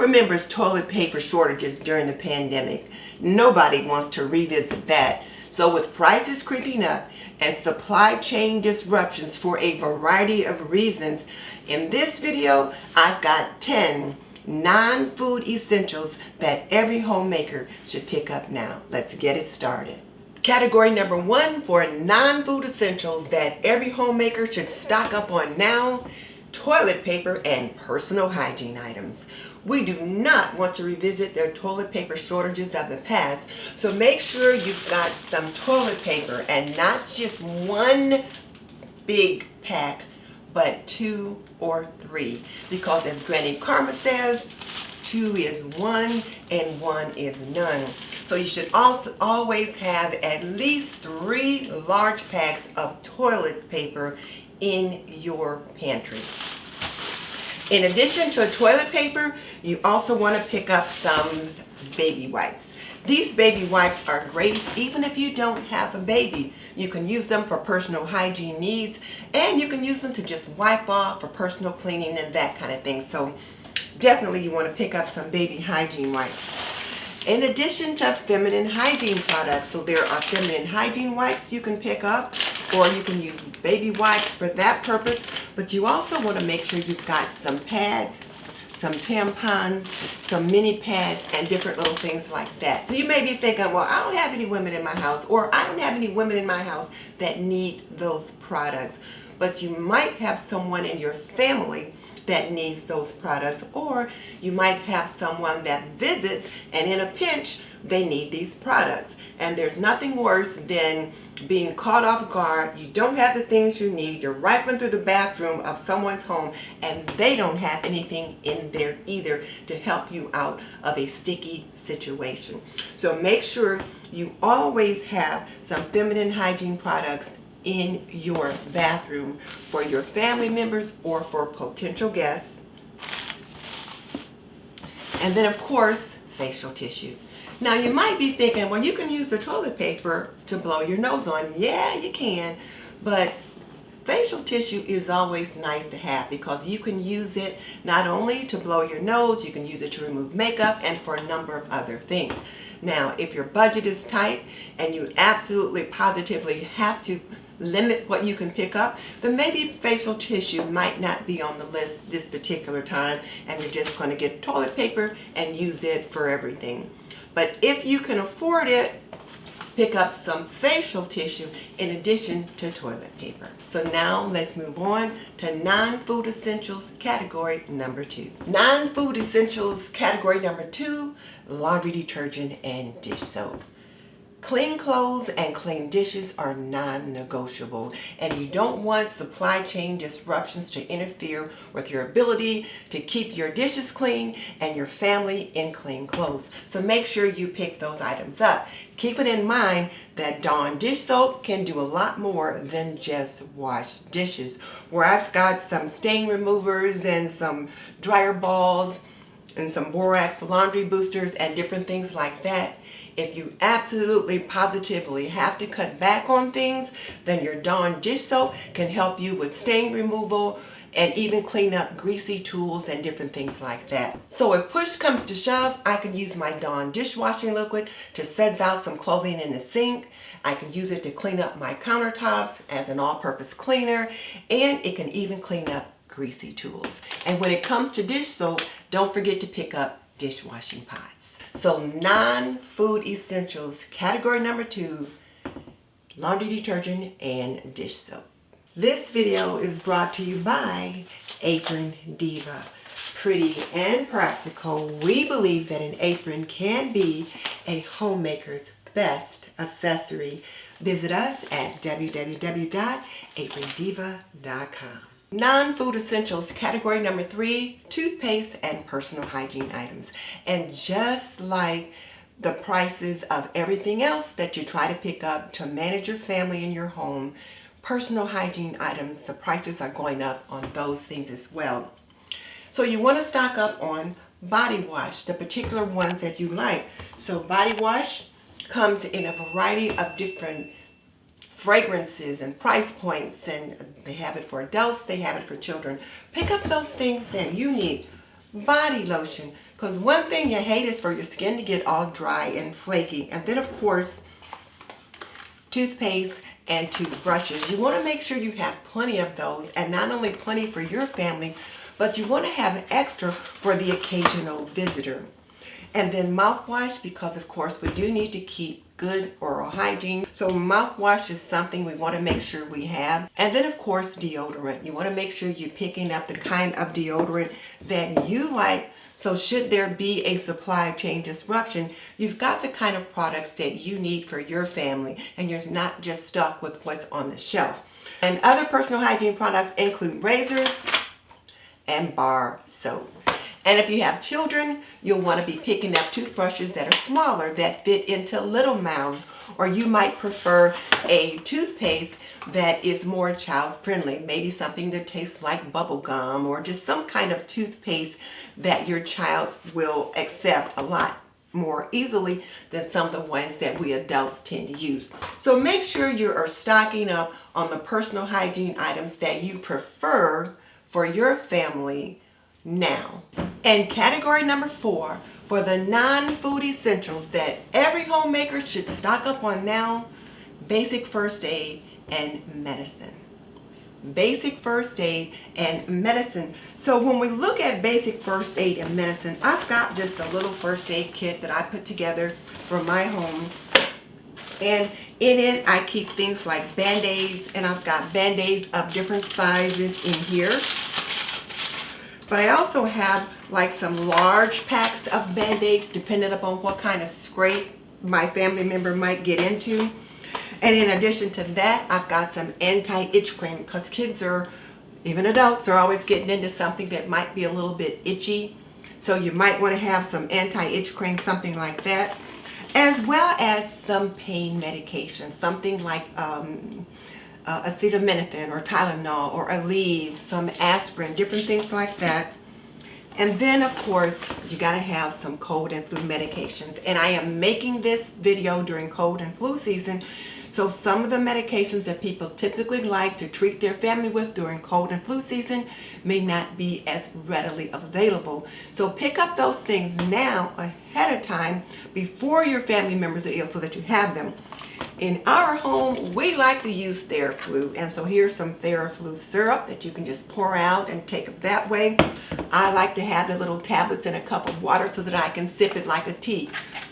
remembers toilet paper shortages during the pandemic? Nobody wants to revisit that. So with prices creeping up and supply chain disruptions for a variety of reasons, in this video, I've got 10 non-food essentials that every homemaker should pick up now. Let's get it started. Category number 1 for non-food essentials that every homemaker should stock up on now: toilet paper and personal hygiene items. We do not want to revisit their toilet paper shortages of the past, so make sure you've got some toilet paper, and not just one big pack, but 2 or 3, because as Granny Karma says, 2 is 1 and 1 is none. So you should also always have at least 3 large packs of toilet paper in your pantry. In addition to toilet paper, you also want to pick up some baby wipes. These baby wipes are great even if you don't have a baby. You can use them for personal hygiene needs, and you can use them to just wipe off for personal cleaning and that kind of thing. So definitely you want to pick up some baby hygiene wipes. In addition to feminine hygiene products, so there are feminine hygiene wipes you can pick up, or you can use baby wipes for that purpose, but you also want to make sure you've got some pads, some tampons, some mini pads, and different little things like that. So you may be thinking, well, I don't have any women in my house, or I don't have any women in my house that need those products. But you might have someone in your family that needs those products, or you might have someone that visits and in a pinch they need these products. And there's nothing worse than being caught off guard. You don't have the things you need. You're rifling through the bathroom of someone's home and they don't have anything in there either to help you out of a sticky situation. So make sure you always have some feminine hygiene products in your bathroom for your family members or for potential guests. And then of course, facial tissue. Now you might be thinking, well, you can use the toilet paper to blow your nose on. Yeah, you can, but facial tissue is always nice to have because you can use it not only to blow your nose, you can use it to remove makeup and for a number of other things. Now, if your budget is tight and you absolutely positively have to limit what you can pick up, then maybe facial tissue might not be on the list this particular time, and you're just going to get toilet paper and use it for everything. But if you can afford it, pick up some facial tissue in addition to toilet paper. So now let's move on to non-food essentials category number 2. Non-food essentials category number 2, laundry detergent and dish soap. Clean clothes and clean dishes are non-negotiable, and you don't want supply chain disruptions to interfere with your ability to keep your dishes clean and your family in clean clothes. So make sure you pick those items up. Keeping in mind that Dawn dish soap can do a lot more than just wash dishes. Where I've got some stain removers and some dryer balls and some borax laundry boosters and different things like that. If you absolutely positively have to cut back on things, then your Dawn dish soap can help you with stain removal and even clean up greasy tools and different things like that. So if push comes to shove, I can use my Dawn dishwashing liquid to suds out some clothing in the sink. I can use it to clean up my countertops as an all-purpose cleaner, and it can even clean up greasy tools. And when it comes to dish soap, don't forget to pick up dishwashing pods. So non-food essentials, category number 2, laundry detergent and dish soap. This video is brought to you by Aprondiva. Pretty and practical, we believe that an apron can be a homemaker's best accessory. Visit us at www.aprondiva.com. Non-food essentials, category number 3, toothpaste and personal hygiene items. And just like the prices of everything else that you try to pick up to manage your family in your home, personal hygiene items, the prices are going up on those things as well. So you want to stock up on body wash, the particular ones that you like. So body wash comes in a variety of different fragrances and price points, and they have it for adults, they have it for children. Pick up those things that you need. Body lotion Because one thing you hate is for your skin to get all dry and flaky. And then of course, toothpaste and toothbrushes. You want to make sure you have plenty of those, and not only plenty for your family, but you want to have extra for the occasional visitor. And then mouthwash, because of course we do need to keep good oral hygiene. So mouthwash is something we want to make sure we have. And then of course deodorant. You want to make sure you're picking up the kind of deodorant that you like. So should there be a supply chain disruption, you've got the kind of products that you need for your family, and you're not just stuck with what's on the shelf. And other personal hygiene products include razors and bar soap. And if you have children, you'll want to be picking up toothbrushes that are smaller, that fit into little mouths, or you might prefer a toothpaste that is more child friendly, maybe something that tastes like bubble gum, or just some kind of toothpaste that your child will accept a lot more easily than some of the ones that we adults tend to use. So make sure you are stocking up on the personal hygiene items that you prefer for your family now. And category number 4, for the non-food essentials that every homemaker should stock up on now, basic first aid and medicine. Basic first aid and medicine. So when we look at basic first aid and medicine, I've got just a little first aid kit that I put together for my home. And in it, I keep things like Band-Aids, and I've got Band-Aids of different sizes in here. But I also have like some large packs of Band-Aids depending upon what kind of scrape my family member might get into. And in addition to that, I've got some anti-itch cream, because kids are, even adults, are always getting into something that might be a little bit itchy. So you might want to have some anti-itch cream, something like that. As well as some pain medication, something like acetaminophen or Tylenol or Aleve, some aspirin, different things like that. And then of course you got to have some cold and flu medications, and I am making this video during cold and flu season, so some of the medications that people typically like to treat their family with during cold and flu season may not be as readily available. So pick up those things now ahead of time before your family members are ill, so that you have them. In our home, we like to use Theraflu, and so here's some Theraflu syrup that you can just pour out and take it that way. I like to have the little tablets in a cup of water so that I can sip it like a tea.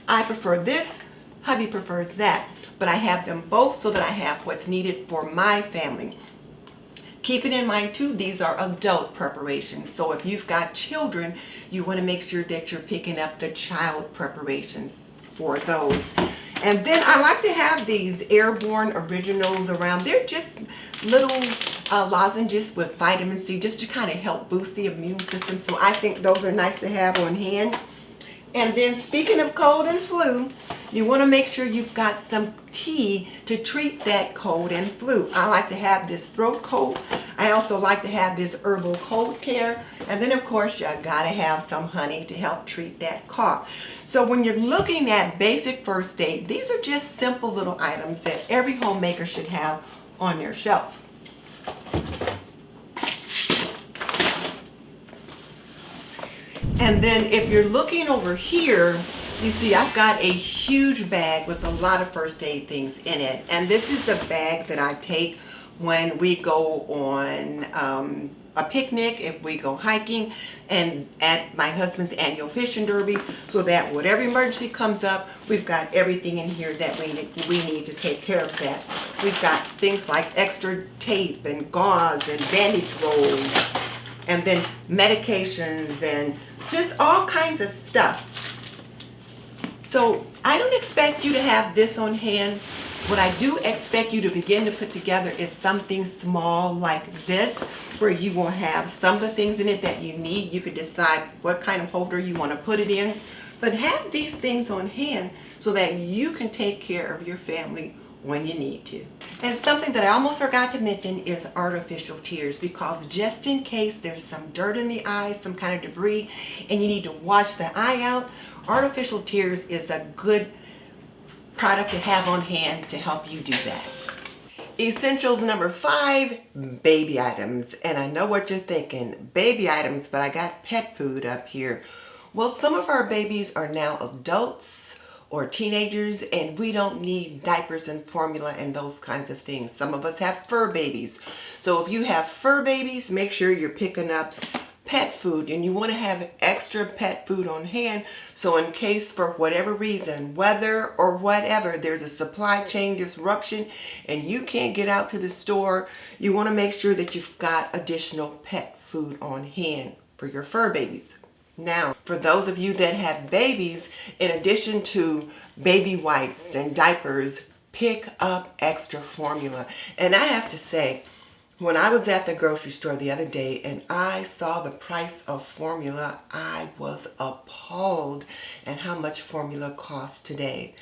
I prefer this, hubby prefers that, but I have them both so that I have what's needed for my family. Keep it in mind too, these are adult preparations, so if you've got children, you want to make sure that you're picking up the child preparations for those. And then I like to have these Airborne Originals around. They're just little lozenges with vitamin C, just to kind of help boost the immune system. So I think those are nice to have on hand. And then speaking of cold and flu, you want to make sure you've got some tea to treat that cold and flu. I like to have this throat coat. I also like to have this herbal cold care. And then of course you gotta have some honey to help treat that cough. So when you're looking at basic first aid, these are just simple little items that every homemaker should have on their shelf. And then if you're looking over here, you see I've got a huge bag with a lot of first aid things in it. And this is a bag that I take when we go on a picnic, if we go hiking, and at my husband's annual fishing derby, so that whatever emergency comes up, we've got everything in here that we need to take care of that. We've got things like extra tape and gauze and bandage rolls, and then medications and just all kinds of stuff. So I don't expect you to have this on hand. What I do expect you to begin to put together is something small like this, where you will have some of the things in it that you need. You could decide what kind of holder you want to put it in, but have these things on hand so that you can take care of your family when you need to. And something that I almost forgot to mention is artificial tears, because just in case there's some dirt in the eye, some kind of debris, and you need to wash the eye out, artificial tears is a good product to have on hand to help you do that. Essentials number 5, baby items. And I know what you're thinking, baby items, but I got pet food up here. Well, some of our babies are now adults or teenagers, and we don't need diapers and formula and those kinds of things. Some of us have fur babies. So if you have fur babies, make sure you're picking up pet food, and you want to have extra pet food on hand, so in case for whatever reason, weather or whatever, there's a supply chain disruption and you can't get out to the store, you want to make sure that you've got additional pet food on hand for your fur babies. Now, for those of you that have babies, in addition to baby wipes and diapers, pick up extra formula. And I have to say, when I was at the grocery store the other day and I saw the price of formula, I was appalled at how much formula costs today.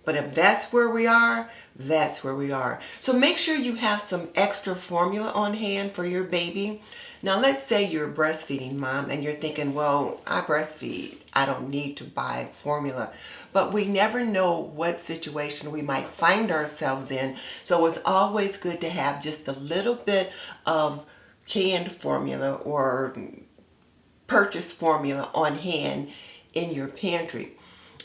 But if that's where we are, that's where we are. So make sure you have some extra formula on hand for your baby. Now let's say you're a breastfeeding mom and you're thinking, well, I breastfeed, I don't need to buy formula. But we never know what situation we might find ourselves in. So it's always good to have just a little bit of canned formula or purchased formula on hand in your pantry.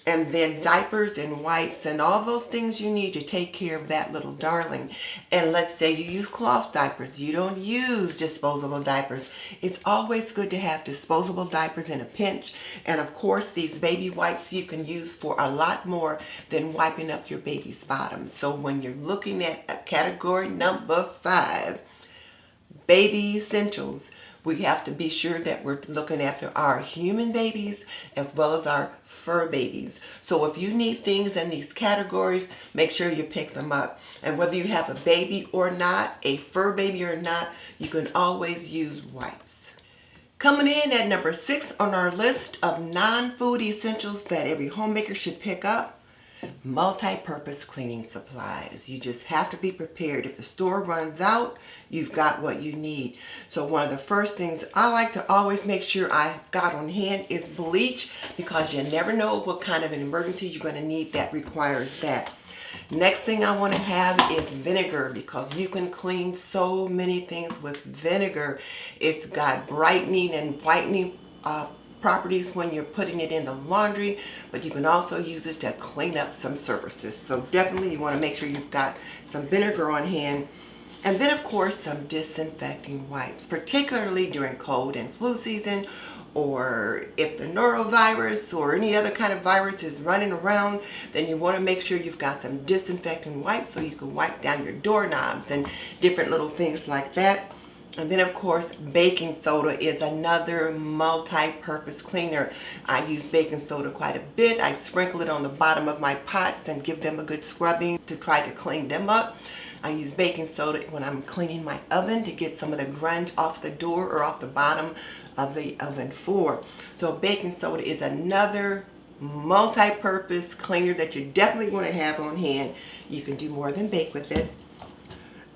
And then diapers and wipes and all those things you need to take care of that little darling. And let's say you use cloth diapers. You don't use disposable diapers. It's always good to have disposable diapers in a pinch. And of course, these baby wipes you can use for a lot more than wiping up your baby's bottoms. So when you're looking at category number 5, baby essentials, we have to be sure that we're looking after our human babies as well as our fur babies. So if you need things in these categories, make sure you pick them up. And whether you have a baby or not, a fur baby or not, you can always use wipes. Coming in at number 6 on our list of non-food essentials that every homemaker should pick up, multi-purpose cleaning supplies. You just have to be prepared. If the store runs out, you've got what you need. So one of the first things I like to always make sure I got on hand is bleach, because you never know what kind of an emergency you're going to need that requires that. Next thing I want to have is vinegar, because you can clean so many things with vinegar. It's got brightening and whitening properties when you're putting it in the laundry, but you can also use it to clean up some surfaces. So definitely you want to make sure you've got some vinegar on hand. And then of course some disinfecting wipes, particularly during cold and flu season, or if the norovirus or any other kind of virus is running around, then you want to make sure you've got some disinfecting wipes so you can wipe down your doorknobs and different little things like that. And then of course, baking soda is another multi-purpose cleaner. I use baking soda quite a bit. I sprinkle it on the bottom of my pots and give them a good scrubbing to try to clean them up. I use baking soda when I'm cleaning my oven to get some of the grunge off the door or off the bottom of the oven floor. So baking soda is another multi-purpose cleaner that you definitely want to have on hand. You can do more than bake with it.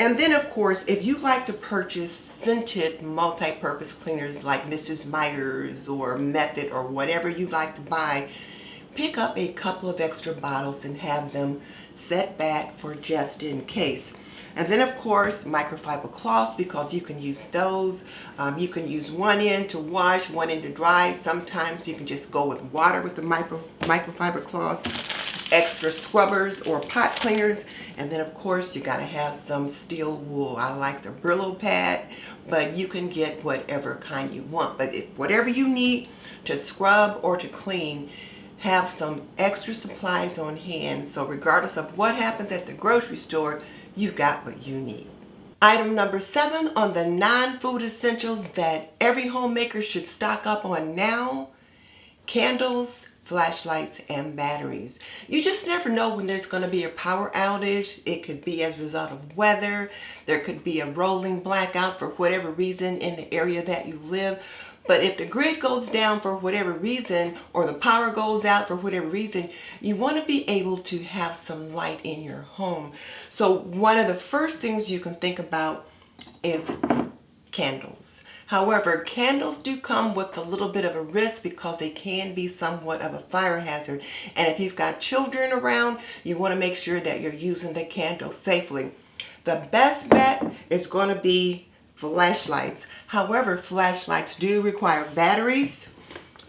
And then of course, if you like to purchase scented multi-purpose cleaners like Mrs. Meyer's or Method or whatever you like to buy, pick up a couple of extra bottles and have them set back for just in case. And then of course, microfiber cloths, because you can use those. You can use one end to wash, one end to dry. Sometimes you can just go with water with the microfiber cloths. Extra scrubbers or pot cleaners. And then of course you got to have some steel wool. I like the Brillo pad, but you can get whatever kind you want. But whatever you need to scrub or to clean, have some extra supplies on hand, so regardless of what happens at the grocery store, you've got what you need. Item number 7 on the non-food essentials that every homemaker should stock up on now: candles, flashlights, and batteries. You just never know when there's going to be a power outage. It could be as a result of weather. There could be a rolling blackout for whatever reason in the area that you live. But if the grid goes down for whatever reason, or the power goes out for whatever reason, you want to be able to have some light in your home. So one of the first things you can think about is candles. However, candles do come with a little bit of a risk because they can be somewhat of a fire hazard. And if you've got children around, you want to make sure that you're using the candle safely. The best bet is going to be flashlights. However, flashlights do require batteries.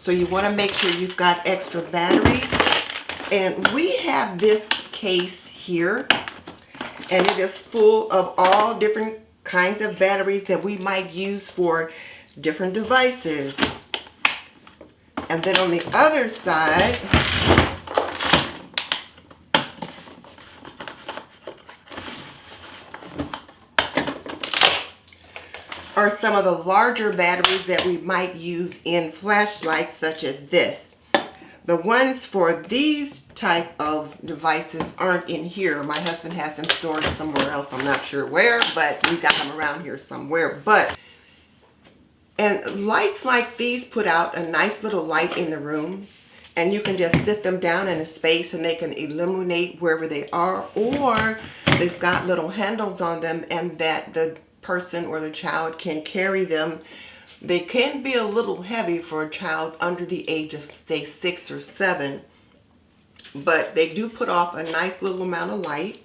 So you want to make sure you've got extra batteries. And we have this case here, and it is full of all different kinds of batteries that we might use for different devices. And then on the other side, are some of the larger batteries that we might use in flashlights such as this. The ones for these type of devices aren't in here. My husband has them stored somewhere else. I'm not sure where, but we got them around here somewhere. And lights like these put out a nice little light in the room, and you can just sit them down in a space and they can illuminate wherever they are, or they've got little handles on them and that the person or the child can carry them. They can be a little heavy for a child under the age of, say, 6 or 7, but they do put off a nice little amount of light.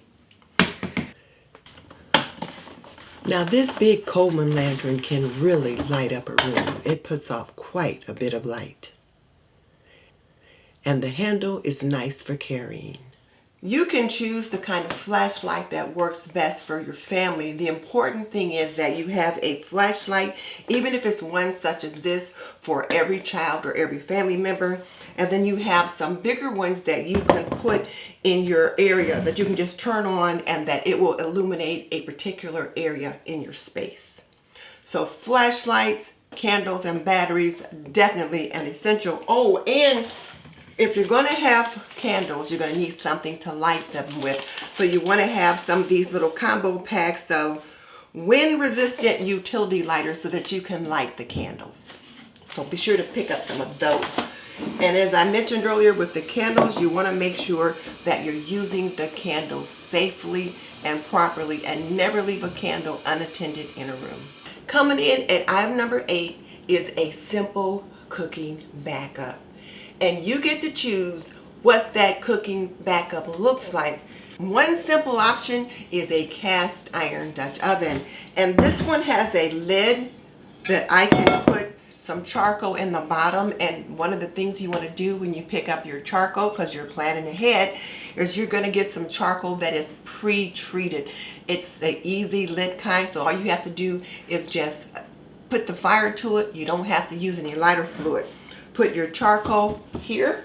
Now this big Coleman lantern can really light up a room. It puts off quite a bit of light. And the handle is nice for carrying. You can choose the kind of flashlight that works best for your family. The important thing is that you have a flashlight, even if it's one such as this, for every child or every family member. And then you have some bigger ones that you can put in your area that you can just turn on and that it will illuminate a particular area in your space. So flashlights, candles, and batteries, definitely an essential. Oh, and if you're going to have candles, you're going to need something to light them with. So you want to have some of these little combo packs of wind-resistant utility lighters so that you can light the candles. So be sure to pick up some of those. And as I mentioned earlier with the candles, you want to make sure that you're using the candles safely and properly and never leave a candle unattended in a room. Coming in at item number 8 is a simple cooking backup. And you get to choose what that cooking backup looks like. One simple option is a cast iron Dutch oven. And this one has a lid that I can put some charcoal in the bottom. And one of the things you want to do when you pick up your charcoal, because you're planning ahead, is you're going to get some charcoal that is pre-treated. It's the easy lit kind, so all you have to do is just put the fire to it. You don't have to use any lighter fluid. Put your charcoal here,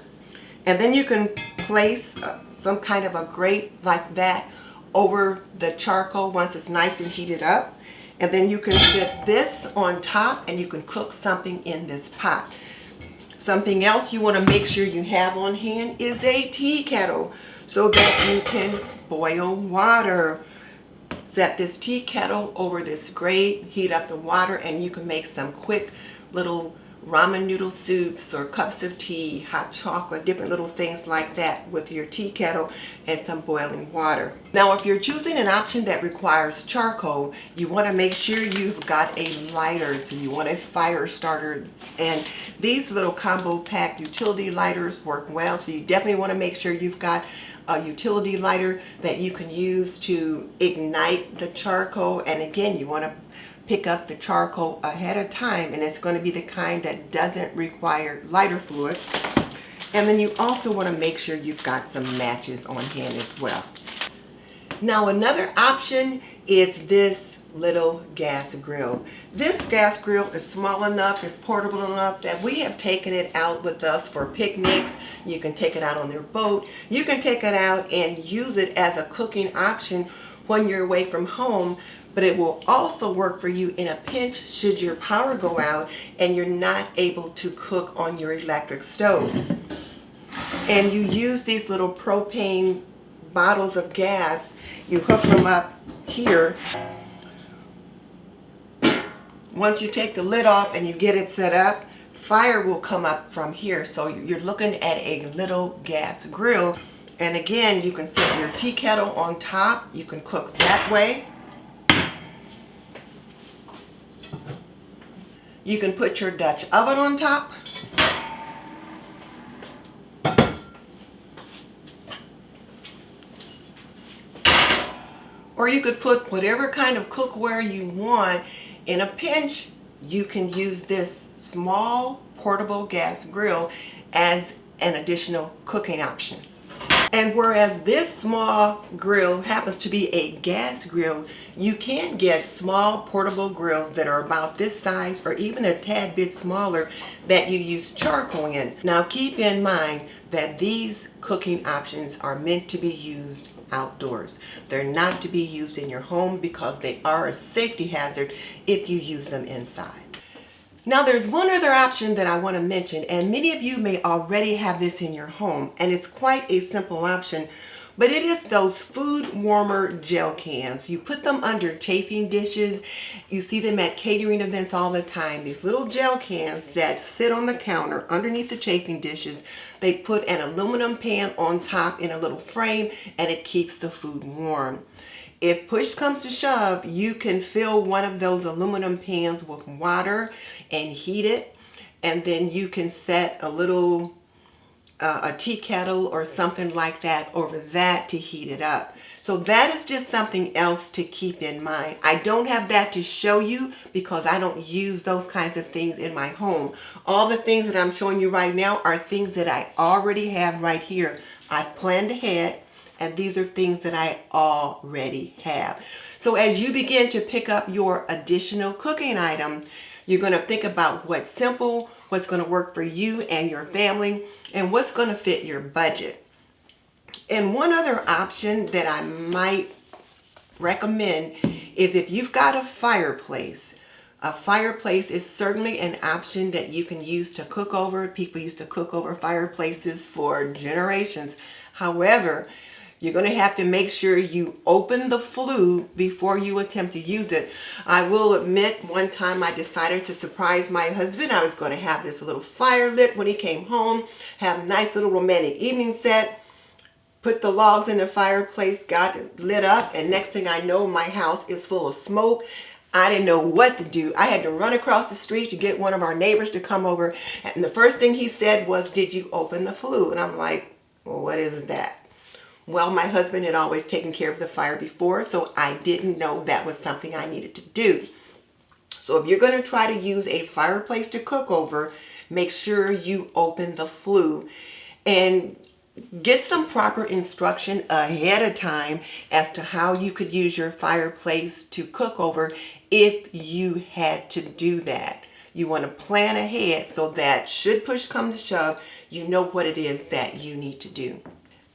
and then you can place some kind of a grate like that over the charcoal once it's nice and heated up. And then you can put this on top and you can cook something in this pot. Something else you want to make sure you have on hand is a tea kettle so that you can boil water. Set this tea kettle over this grate, heat up the water, and you can make some quick little ramen noodle soups or cups of tea, hot chocolate, different little things like that with your tea kettle and some boiling water. Now if you're choosing an option that requires charcoal, you want to make sure you've got a lighter. So you want a fire starter, and these little combo pack utility lighters work well. So you definitely want to make sure you've got a utility lighter that you can use to ignite the charcoal. And again, you want to pick up the charcoal ahead of time, and it's going to be the kind that doesn't require lighter fluid. And then you also want to make sure you've got some matches on hand as well. Now another option is this little gas grill. This gas grill is small enough, it's portable enough that we have taken it out with us for picnics. You can take it out on your boat. You can take it out and use it as a cooking option when you're away from home. But it will also work for you in a pinch should your power go out and you're not able to cook on your electric stove. And you use these little propane bottles of gas. You hook them up here. Once you take the lid off and you get it set up, fire will come up from here. So you're looking at a little gas grill. And again, you can set your tea kettle on top. You can cook that way. You can put your Dutch oven on top. Or you could put whatever kind of cookware you want. In a pinch, you can use this small portable gas grill as an additional cooking option. And whereas this small grill happens to be a gas grill, you can get small portable grills that are about this size or even a tad bit smaller that you use charcoal in. Now keep in mind that these cooking options are meant to be used outdoors. They're not to be used in your home because they are a safety hazard if you use them inside. Now there's one other option that I want to mention, and many of you may already have this in your home, and it's quite a simple option, but it is those food warmer gel cans. You put them under chafing dishes. You see them at catering events all the time. These little gel cans that sit on the counter underneath the chafing dishes. They put an aluminum pan on top in a little frame, and it keeps the food warm. If push comes to shove, you can fill one of those aluminum pans with water and heat it, and then you can set a little a tea kettle or something like that over that to heat it up. So that is just something else to keep in mind. I don't have that to show you because I don't use those kinds of things in my home. All the things that I'm showing you right now are things that I already have right here. I've planned ahead, and these are things that I already have. So as you begin to pick up your additional cooking item, you're going to think about what's simple, what's going to work for you and your family, and what's going to fit your budget. And one other option that I might recommend is if you've got a fireplace. A fireplace is certainly an option that you can use to cook over. People used to cook over fireplaces for generations. However, you're going to have to make sure you open the flue before you attempt to use it. I will admit, one time I decided to surprise my husband. I was going to have this little fire lit when he came home, have a nice little romantic evening set, put the logs in the fireplace, got it lit up, and next thing I know, my house is full of smoke. I didn't know what to do. I had to run across the street to get one of our neighbors to come over, and the first thing he said was, "Did you open the flue?" And I'm like, well, what is that? Well, my husband had always taken care of the fire before, so I didn't know that was something I needed to do. So if you're going to try to use a fireplace to cook over, make sure you open the flue and get some proper instruction ahead of time as to how you could use your fireplace to cook over if you had to do that. You want to plan ahead so that should push come to shove, you know what it is that you need to do.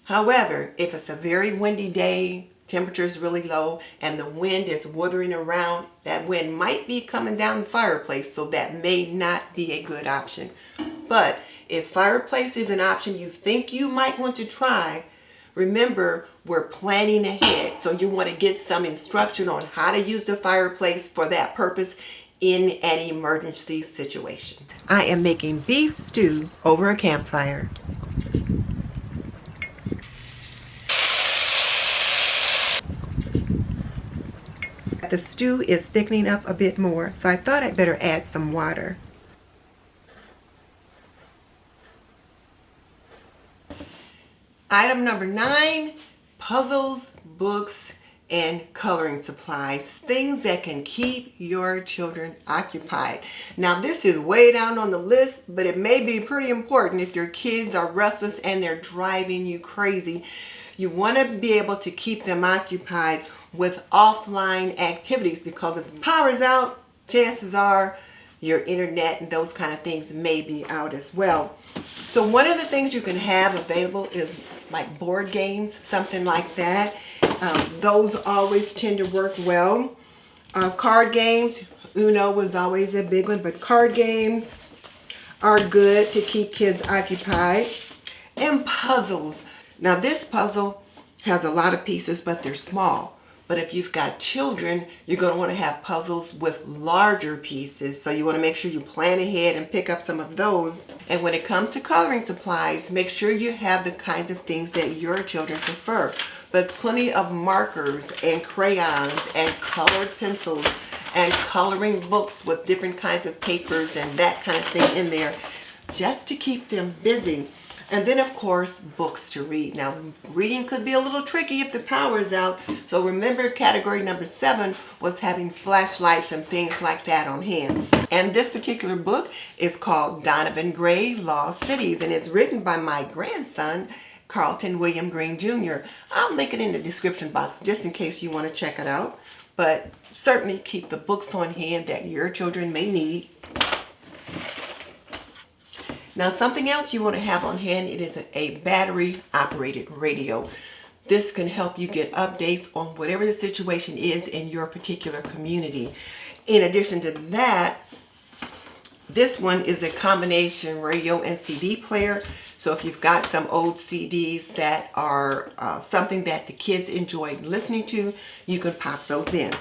However, if it's a very windy day, temperature is really low, and the wind is wuthering around, that wind might be coming down the fireplace, so that may not be a good option. But if fireplace is an option you think you might want to try, remember, we're planning ahead, so you want to get some instruction on how to use the fireplace for that purpose in an emergency situation. I am making beef stew over a campfire. The stew is thickening up a bit more, so I thought I'd better add some water. Item number 9, puzzles, books, and coloring supplies. Things that can keep your children occupied. Now this is way down on the list, but it may be pretty important if your kids are restless and they're driving you crazy. You want to be able to keep them occupied with offline activities, because if the power's out, chances are your internet and those kind of things may be out as well. So one of the things you can have available is like board games, something like that. Those always tend to work well. Card games, Uno was always a big one, but card games are good to keep kids occupied. And puzzles. Now this puzzle has a lot of pieces, but they're small. But if you've got children, you're going to want to have puzzles with larger pieces. So you want to make sure you plan ahead and pick up some of those. And when it comes to coloring supplies, make sure you have the kinds of things that your children prefer. But plenty of markers and crayons and colored pencils and coloring books with different kinds of papers and that kind of thing in there, just to keep them busy. And then, of course, books to read. Now, reading could be a little tricky if the power is out. So remember, category number 7 was having flashlights and things like that on hand. And this particular book is called Donovan Gray, Lost Cities, and it's written by my grandson, Carlton William Green Jr. I'll link it in the description box just in case you want to check it out. But certainly keep the books on hand that your children may need. Now, something else you want to have on hand, it is a battery-operated radio. This can help you get updates on whatever the situation is in your particular community. In addition to that, this one is a combination radio and CD player. So if you've got some old CDs that are something that the kids enjoy listening to, you can pop those in.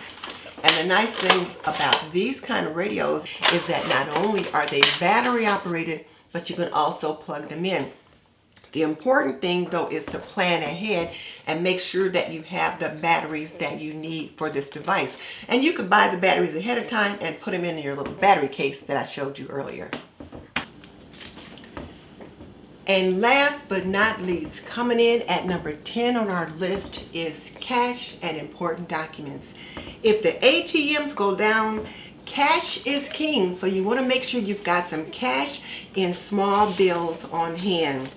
And the nice things about these kind of radios is that not only are they battery operated, but you can also plug them in. The important thing though is to plan ahead and make sure that you have the batteries that you need for this device. And you could buy the batteries ahead of time and put them in your little battery case that I showed you earlier. And last but not least, coming in at number 10 on our list is cash and important documents. If the ATMs go down, cash is king, so you want to make sure you've got some cash in small bills on hand.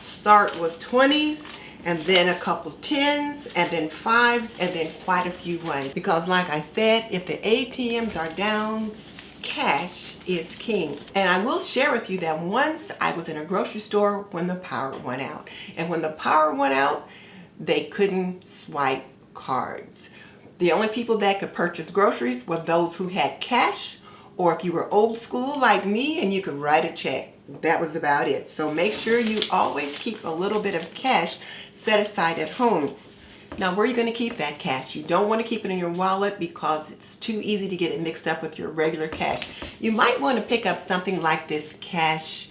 Start with 20s, and then a couple 10s, and then 5s, and then quite a few ones. Because like I said, if the ATMs are down, cash is king. And I will share with you that once I was in a grocery store when the power went out. And when the power went out, they couldn't swipe cards. The only people that could purchase groceries were those who had cash, or if you were old school like me and you could write a check. That was about it. So make sure you always keep a little bit of cash set aside at home. Now, where are you going to keep that cash? You don't want to keep it in your wallet because it's too easy to get it mixed up with your regular cash. You might want to pick up something like this cash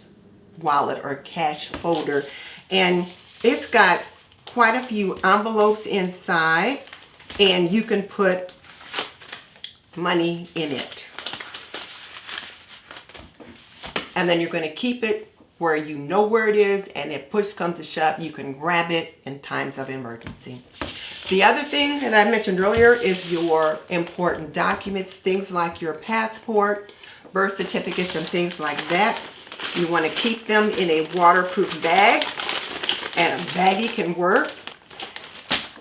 wallet or cash folder. And it's got quite a few envelopes inside, and you can put money in it. And then you're going to keep it where you know where it is, and if push comes to shove, you can grab it in times of emergency. The other thing that I mentioned earlier is your important documents, things like your passport, birth certificates, and things like that. You want to keep them in a waterproof bag, and a baggie can work,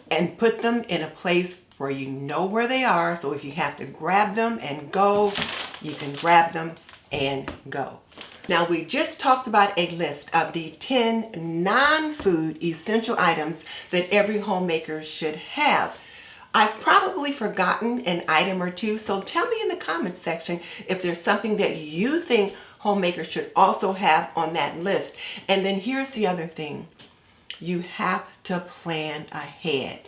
and put them in a place where you know where they are, so if you have to grab them and go, you can grab them and go. Now, we just talked about a list of the 10 non-food essential items that every homemaker should have. I've probably forgotten an item or two, so tell me in the comments section if there's something that you think homemakers should also have on that list. And then here's the other thing. You have to plan ahead.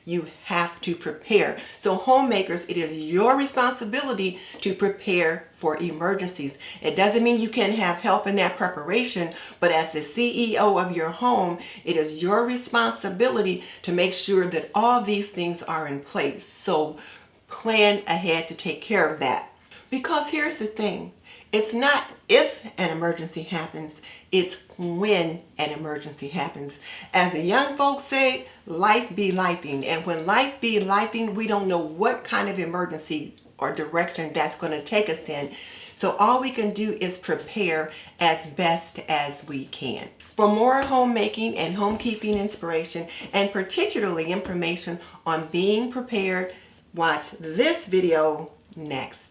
You have to prepare. So homemakers, it is your responsibility to prepare for emergencies. It doesn't mean you can't have help in that preparation, but as the CEO of your home, it is your responsibility to make sure that all these things are in place. So plan ahead to take care of that. Because here's the thing. It's not if an emergency happens, it's when an emergency happens. As the young folks say, life be lifing. And when life be lifing, we don't know what kind of emergency or direction that's going to take us in. So all we can do is prepare as best as we can. For more homemaking and homekeeping inspiration, and particularly information on being prepared, watch this video next.